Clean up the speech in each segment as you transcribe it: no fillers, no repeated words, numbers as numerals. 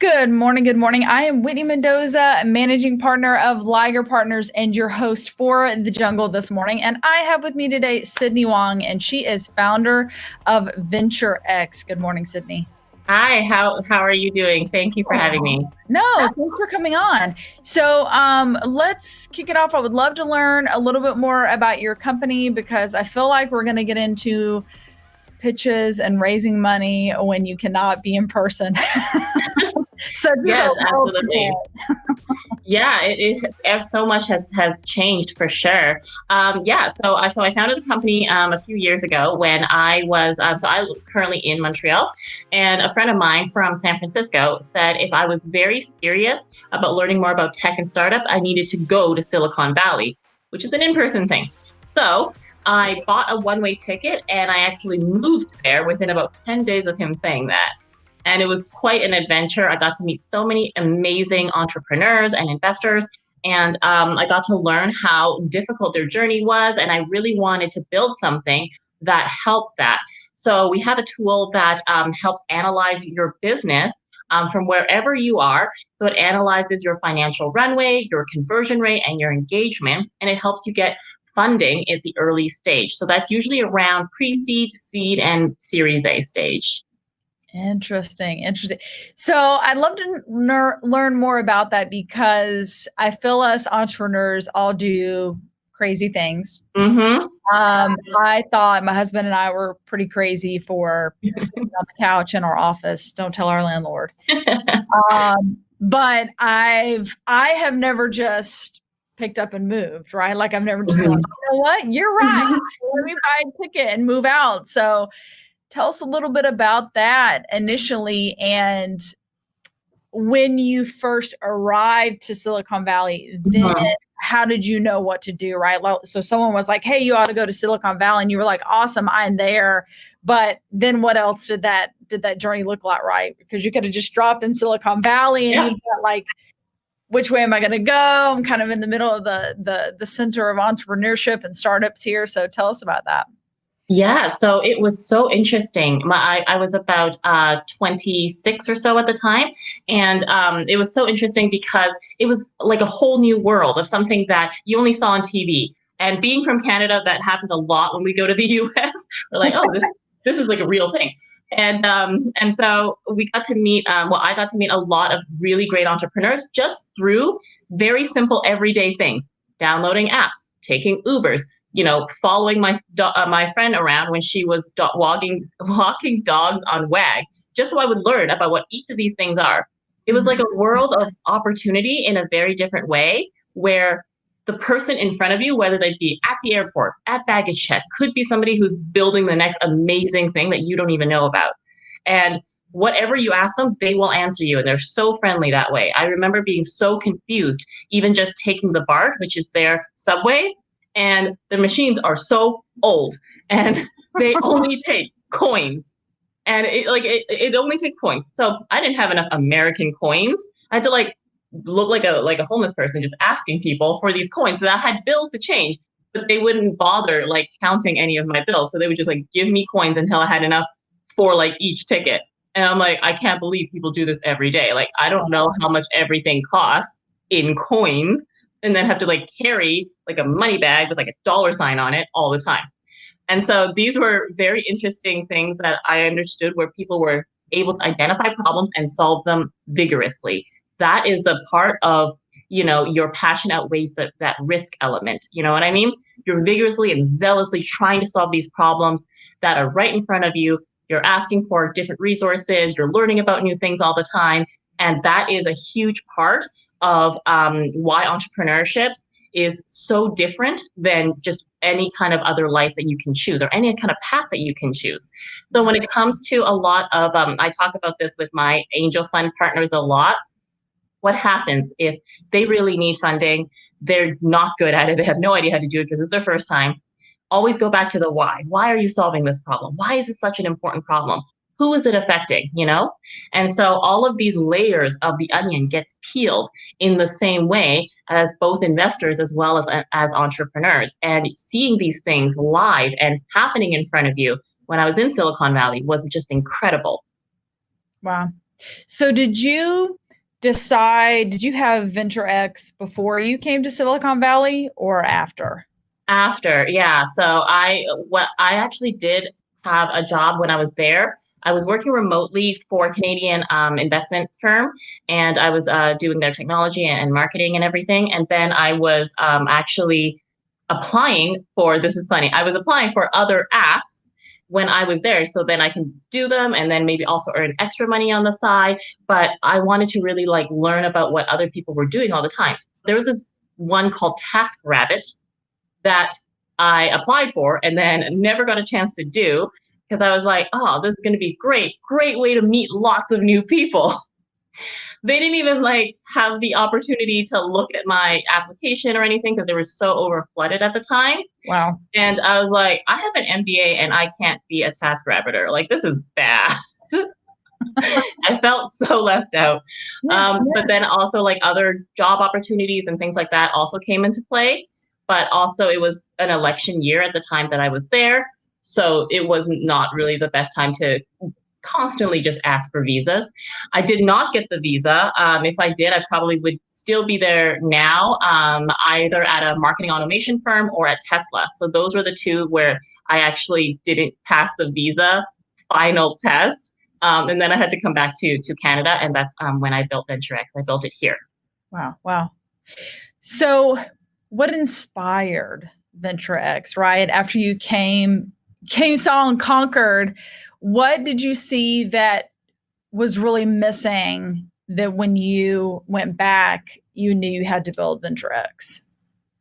Good morning. Good morning. I am Whitney Mendoza, managing partner of Liger Partners and your host for The Jungle this morning. And I have with me today Sydney Wong, and she is founder of VenturX. Good morning, Sydney. Hi, how are you doing? Thank you for having me. No, thanks for coming on. So let's kick it off. I would love to learn a little bit more about your company because I feel like we're going to get into pitches and raising money when you cannot be in person. So Yes, absolutely. Yeah, so much has changed for sure. So I founded the company a few years ago when I was so I live currently in Montreal, and a friend of mine from San Francisco said if I was very serious about learning more about tech and startup, I needed to go to Silicon Valley, which is an in-person thing. So I bought a one-way ticket and I actually moved there within about 10 days of him saying that. And it was quite an adventure. I got to meet so many amazing entrepreneurs and investors. And I got to learn how difficult their journey was. And I really wanted to build something that helped that. So we have a tool that helps analyze your business from wherever you are. So it analyzes your financial runway, your conversion rate, and your engagement. And it helps you get funding at the early stage. So that's usually around pre-seed, seed, and Series A stage. Interesting. So I'd love to learn more about that because I feel us entrepreneurs all do crazy things. Mm-hmm. I thought my husband and I were pretty crazy for sitting on the couch in our office. Don't tell our landlord. But I have never just picked up and moved, right? Like I've never just been like, you know what? You're right. Let me buy a ticket and move out. So tell us a little bit about that initially and when you first arrived to Silicon Valley, then how did you know what to do, right? So someone was like, hey, you ought to go to Silicon Valley. And you were like, awesome, I'm there. But then what else did that journey look like, right? Because you could have just dropped in Silicon Valley and you've got like, which way am I going to go? I'm kind of in the middle of the center of entrepreneurship and startups here. So tell us about that. Yeah, so it was so interesting. I was about 26 or so at the time. And it was so interesting because it was like a whole new world of something that you only saw on TV. And being from Canada, that happens a lot when we go to the US. We're like, oh, this is like a real thing. And so we got to meet, I got to meet a lot of really great entrepreneurs just through very simple everyday things, downloading apps, taking Ubers, following my friend around when she was walking dogs on WAG, just so I would learn about what each of these things are. It was like a world of opportunity in a very different way, where the person in front of you, whether they be at the airport, at baggage check, could be somebody who's building the next amazing thing that you don't even know about. And whatever you ask them, they will answer you. And they're so friendly that way. I remember being so confused, even just taking the BART, which is their subway, and the machines are so old and they only take coins, and it only takes coins. So I didn't have enough American coins. I had to look like a homeless person just asking people for these coins. So I had bills to change, but they wouldn't bother counting any of my bills. So they would just give me coins until I had enough for each ticket. And I'm like, I can't believe people do this every day. I don't know how much everything costs in coins, and then have to carry a money bag with a dollar sign on it all the time. And so these were very interesting things that I understood, where people were able to identify problems and solve them vigorously. That is the part of, your passion outweighs that risk element. You know what I mean? You're vigorously and zealously trying to solve these problems that are right in front of you. You're asking for different resources. You're learning about new things all the time. And that is a huge part of why entrepreneurship is so different than just any kind of other life that you can choose, or any kind of path that you can choose. So when it comes to a lot of, I talk about this with my angel fund partners a lot. What happens if they really need funding? They're not good at it. They have no idea how to do it because it's their first time. Always go back to the why. Why are you solving this problem? Why is this such an important problem? Who is it affecting, And so all of these layers of the onion gets peeled in the same way as both investors as well as entrepreneurs. And seeing these things live and happening in front of you when I was in Silicon Valley was just incredible. Wow. So did you have VenturX before you came to Silicon Valley or after? After, yeah. So I actually did have a job when I was there. I was working remotely for a Canadian investment firm, and I was doing their technology and marketing and everything. And then I was actually applying for, this is funny, I was applying for other apps when I was there. So then I can do them and then maybe also earn extra money on the side. But I wanted to really like learn about what other people were doing all the time. There was this one called TaskRabbit that I applied for and then never got a chance to do because I was like, oh, this is going to be great way to meet lots of new people. They didn't even like have the opportunity to look at my application or anything because they were so over flooded at the time. Wow. And I was like, I have an MBA and I can't be a task rabbiter. Like, this is bad. I felt so left out. But then also like other job opportunities and things like that also came into play. But also it was an election year at the time that I was there. So it was not really the best time to constantly just ask for visas. I did not get the visa. If I did, I probably would still be there now, either at a marketing automation firm or at Tesla. So those were the two where I actually didn't pass the visa final test. And then I had to come back to Canada, and that's when I built VenturX. I built it here. Wow. So what inspired VenturX, right? After you came, saw, and conquered, what did you see that was really missing that when you went back, you knew you had to build VenturX?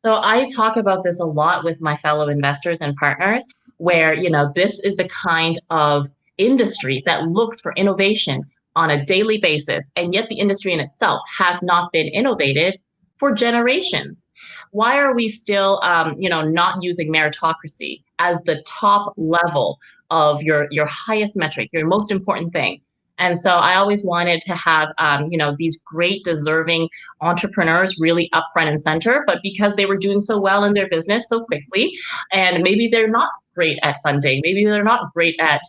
So I talk about this a lot with my fellow investors and partners, where, this is the kind of industry that looks for innovation on a daily basis, and yet the industry in itself has not been innovated for generations. Why are we still, not using meritocracy as the top level of your highest metric, your most important thing? And so I always wanted to have, these great deserving entrepreneurs really upfront and center, but because they were doing so well in their business so quickly, and maybe they're not great at funding, maybe they're not great at,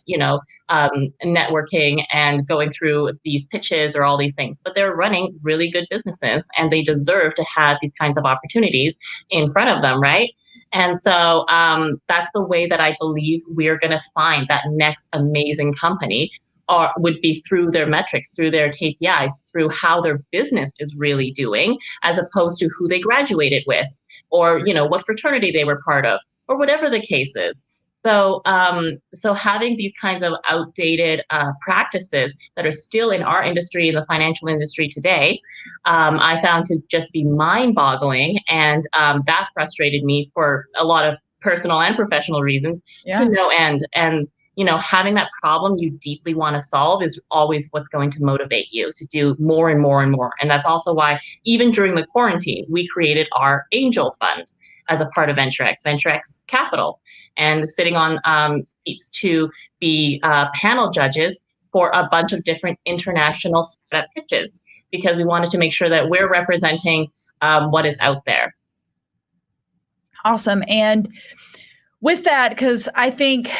networking and going through these pitches or all these things, but they're running really good businesses and they deserve to have these kinds of opportunities in front of them, right? And so that's the way that I believe we're going to find that next amazing company, or would be through their metrics, through their KPIs, through how their business is really doing, as opposed to who they graduated with, or what fraternity they were part of, or whatever the case is. So, so having these kinds of outdated practices that are still in our industry, in the financial industry today, I found to just be mind-boggling, and that frustrated me for a lot of personal and professional reasons to no end. And having that problem you deeply want to solve is always what's going to motivate you to do more and more and more. And that's also why, even during the quarantine, we created our angel fund as a part of VenturX Capital, and sitting on seats to be panel judges for a bunch of different international startup pitches, because we wanted to make sure that we're representing what is out there. Awesome. And with that, because I think,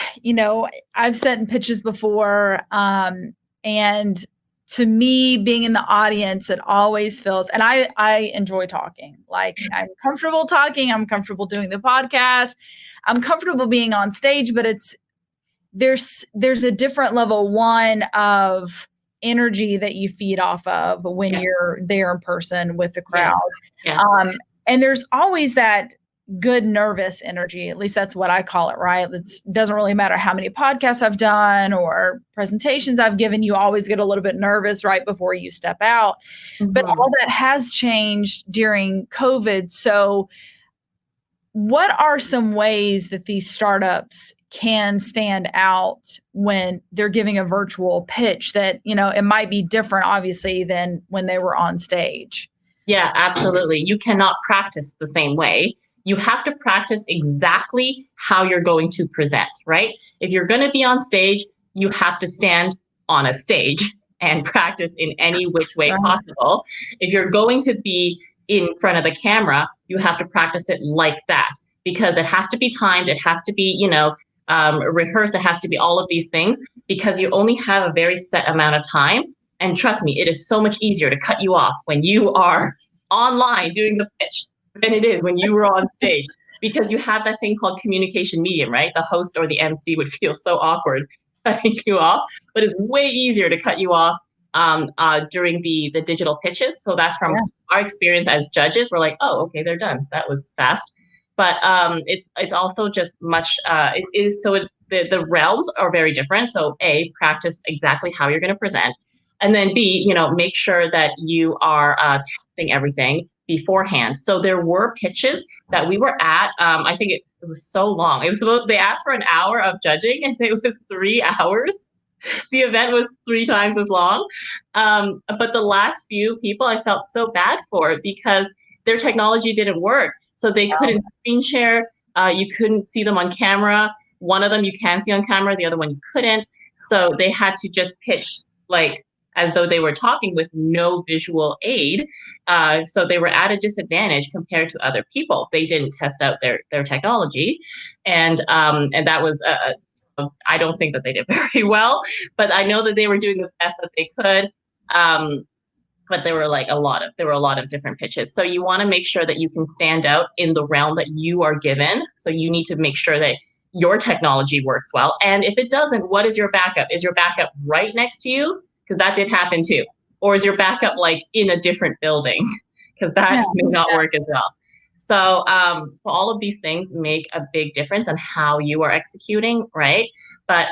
I've sat in pitches before, and to me, being in the audience, it always feels, and I enjoy talking. Like, I'm comfortable talking. I'm comfortable doing the podcast. I'm comfortable being on stage, but there's a different level one of energy that you feed off of when you're there in person with the crowd. And there's always that good nervous energy. At least that's what I call it, right? It doesn't really matter how many podcasts I've done or presentations I've given. You always get a little bit nervous right before you step out. Mm-hmm. But all that has changed during COVID. So what are some ways that these startups can stand out when they're giving a virtual pitch that, it might be different, obviously, than when they were on stage? Yeah, absolutely. You cannot practice the same way. You have to practice exactly how you're going to present, right? If you're going to be on stage, you have to stand on a stage and practice in any which way possible. If you're going to be in front of the camera, you have to practice it like that, because it has to be timed. It has to be, rehearsed. It has to be all of these things, because you only have a very set amount of time. And trust me, it is so much easier to cut you off when you are online doing the pitch than it is when you were on stage, because you have that thing called communication medium, right? The host or the MC would feel so awkward cutting you off, but it's way easier to cut you off during the digital pitches. So that's from our experience as judges. We're like, oh, okay, they're done. That was fast. But it's also just much. It is so. The realms are very different. So A, practice exactly how you're going to present, and then B, make sure that you are testing everything beforehand. So there were pitches that we were at. I think it was so long. It was they asked for an hour of judging, and it was 3 hours. The event was 3 times as long. But the last few people I felt so bad for because their technology didn't work. So they couldn't screen share. You couldn't see them on camera. One of them you can see on camera, the other one you couldn't. So they had to just pitch like as though they were talking with no visual aid. So they were at a disadvantage compared to other people. They didn't test out their technology. And that was I don't think that they did very well, but I know that they were doing the best that they could. But there were a lot of different pitches. So you want to make sure that you can stand out in the realm that you are given. So you need to make sure that your technology works well. And if it doesn't, what is your backup? Is your backup right next to you? Because that did happen too. Or is your backup in a different building? Because that may not work as well. So, so all of these things make a big difference on how you are executing, right? But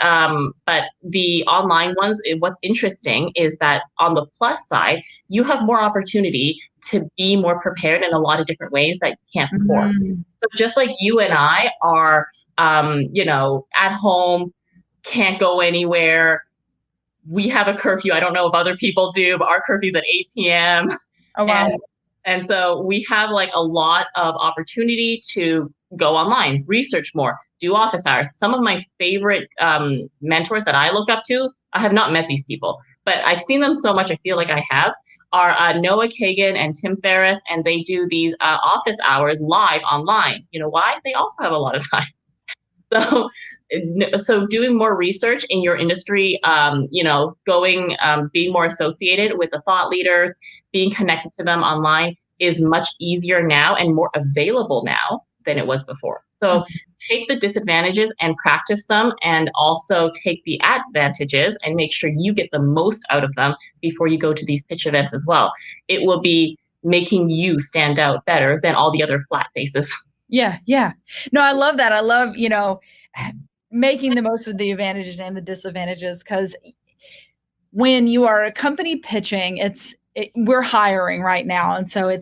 the online ones, what's interesting is that on the plus side, you have more opportunity to be more prepared in a lot of different ways that you can't before. So just like you and I are, at home, can't go anywhere. We have a curfew. I don't know if other people do, but our curfew's at 8 p.m. Oh, wow. And so we have a lot of opportunity to go online, research more, do office hours. Some of my favorite mentors that I look up to, I have not met these people, but I've seen them so much, I feel like I have, are Noah Kagan and Tim Ferriss, and they do these office hours live online. You know why? They also have a lot of time. So doing more research in your industry, going, being more associated with the thought leaders, being connected to them online is much easier now and more available now than it was before. So take the disadvantages and practice them, and also take the advantages and make sure you get the most out of them before you go to these pitch events as well. It will be making you stand out better than all the other flat faces. Yeah. No, I love that. I love, making the most of the advantages and the disadvantages, because when you are a company pitching, we're hiring right now. And so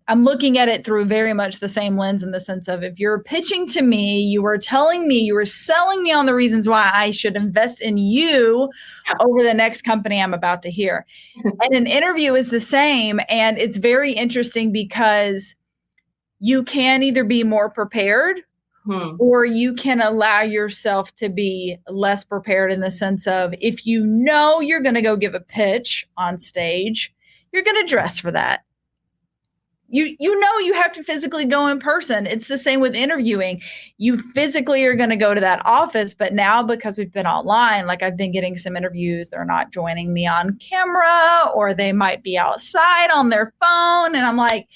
I'm looking at it through very much the same lens, in the sense of, if you're pitching to me, you were telling me, you were selling me on the reasons why I should invest in you over the next company I'm about to hear. And an interview is the same. And it's very interesting because you can either be more prepared or you can allow yourself to be less prepared, in the sense of, if you know you're going to go give a pitch on stage, you're going to dress for that. You have to physically go in person. It's the same with interviewing. You physically are going to go to that office, but now, because we've been online, I've been getting some interviews, they're not joining me on camera, or they might be outside on their phone. And I'm like,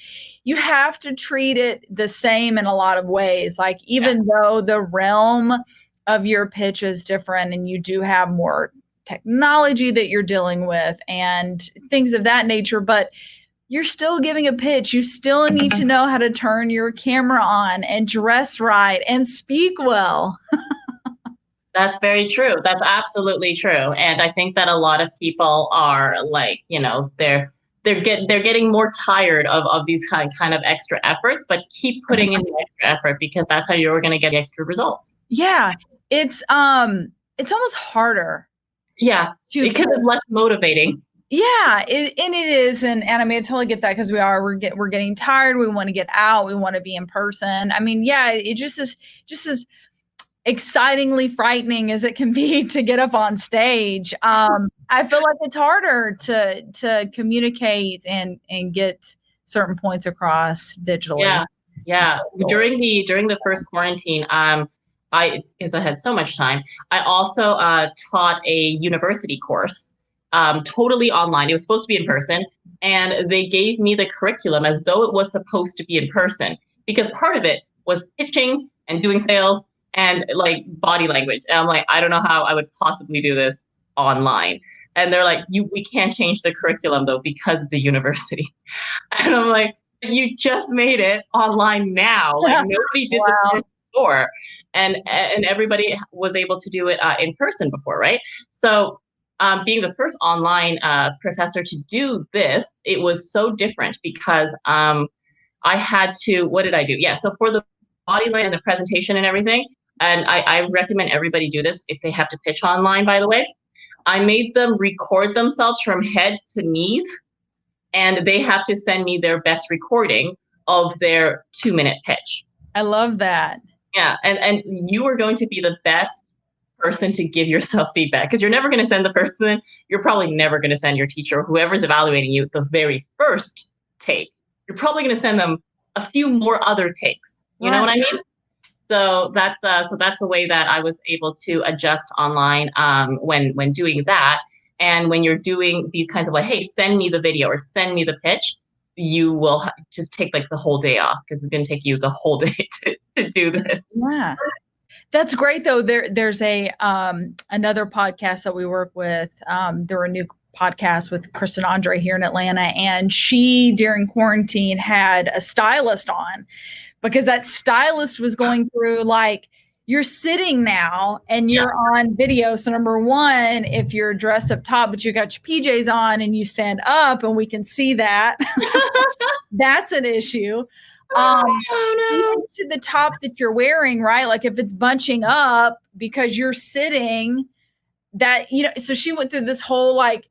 you have to treat it the same in a lot of ways. Even though the realm of your pitch is different, and you do have more technology that you're dealing with and things of that nature, but you're still giving a pitch. You still need to know how to turn your camera on and dress right and speak well. That's very true. That's absolutely true. And I think that a lot of people are they're getting more tired of these kind of extra efforts, but keep putting in the extra effort, because that's how you're going to get extra results. Yeah. It's almost harder. Yeah. Because it's less motivating. Yeah, and it is, and I mean, I totally get that, because we're getting tired. We want to get out. We want to be in person. I mean, yeah, it just as excitingly frightening as it can be to get up on stage. I feel like it's harder to communicate and get certain points across digitally. Yeah. During the first quarantine, because I had so much time, I also taught a university course. totally online. It was supposed to be in person. And they gave me the curriculum as though it was supposed to be in person, because part of it was pitching and doing sales and like body language. And I'm like, I don't know how I would possibly do this online. And they're like, we can't change the curriculum though, because it's a university. And I'm like, you just made it online now. Like nobody did this before. And everybody was able to do it in person before, right? So being the first online professor to do this, it was so different because I had to, what did I do? Yeah, so for the body line and the presentation and everything, and I recommend everybody do this if they have to pitch online, by the way, I made them record themselves from head to knees, and they have to send me their best recording of their 2-minute pitch. I love that. Yeah, and you are going to be the best person to give yourself feedback, because you're never going to send the person, you're probably never going to send your teacher or whoever's evaluating you the very first take. You're probably going to send them a few more other takes. You know what I mean? So that's the way that I was able to adjust online when doing that. And when you're doing these kinds of like, hey, send me the video or send me the pitch, you will just take like the whole day off, because it's going to take you the whole day to do this. Yeah. That's great though. There's a another podcast that we work with. There were a new podcast with Kristen Andre here in Atlanta, and she during quarantine had a stylist on, because that stylist was going through like, you're sitting now and you're on video. So number one, if you're dressed up top, but you got your PJs on and you stand up and we can see that, that's an issue. Even to the top that you're wearing, right? Like if it's bunching up because you're sitting, that, you know, so she went through this whole like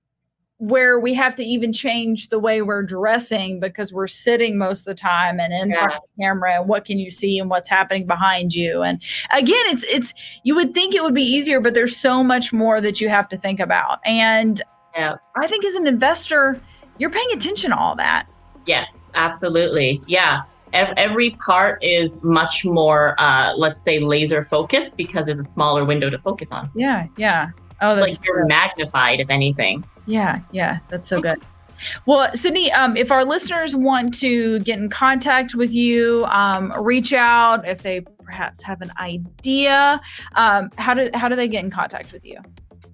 where we have to even change the way we're dressing because we're sitting most of the time and in front of the camera, and what can you see and what's happening behind you. And again, it's you would think it would be easier, but there's so much more that you have to think about. And I think as an investor, you're paying attention to all that. Yes, absolutely. Yeah. Every part is much more, let's say, laser focused, because it's a smaller window to focus on. Yeah. Yeah. Oh, that's like you're magnified, if anything. Yeah. Yeah. That's so good. Well, Sydney, if our listeners want to get in contact with you, reach out, if they perhaps have an idea, how do they get in contact with you?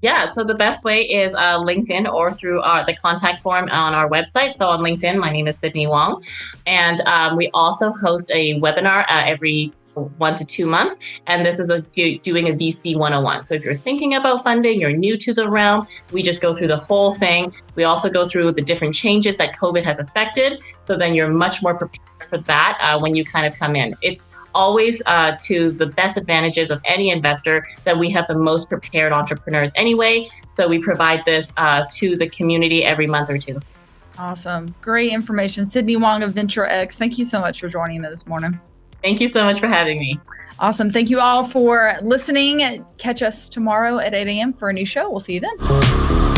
Yeah, so the best way is LinkedIn or through the contact form on our website. So on LinkedIn, my name is Sydney Wong. And we also host a webinar every 1 to 2 months. And this is doing a VC 101. So if you're thinking about funding, you're new to the realm, we just go through the whole thing. We also go through the different changes that COVID has affected. So then you're much more prepared for that when you kind of come in. It's always to the best advantages of any investor that we have the most prepared entrepreneurs anyway. So we provide this to the community every month or two. Awesome. Great information. Sydney Wong of VentureX. Thank you so much for joining me this morning. Thank you so much for having me. Awesome. Thank you all for listening. Catch us tomorrow at 8 a.m. for a new show. We'll see you then.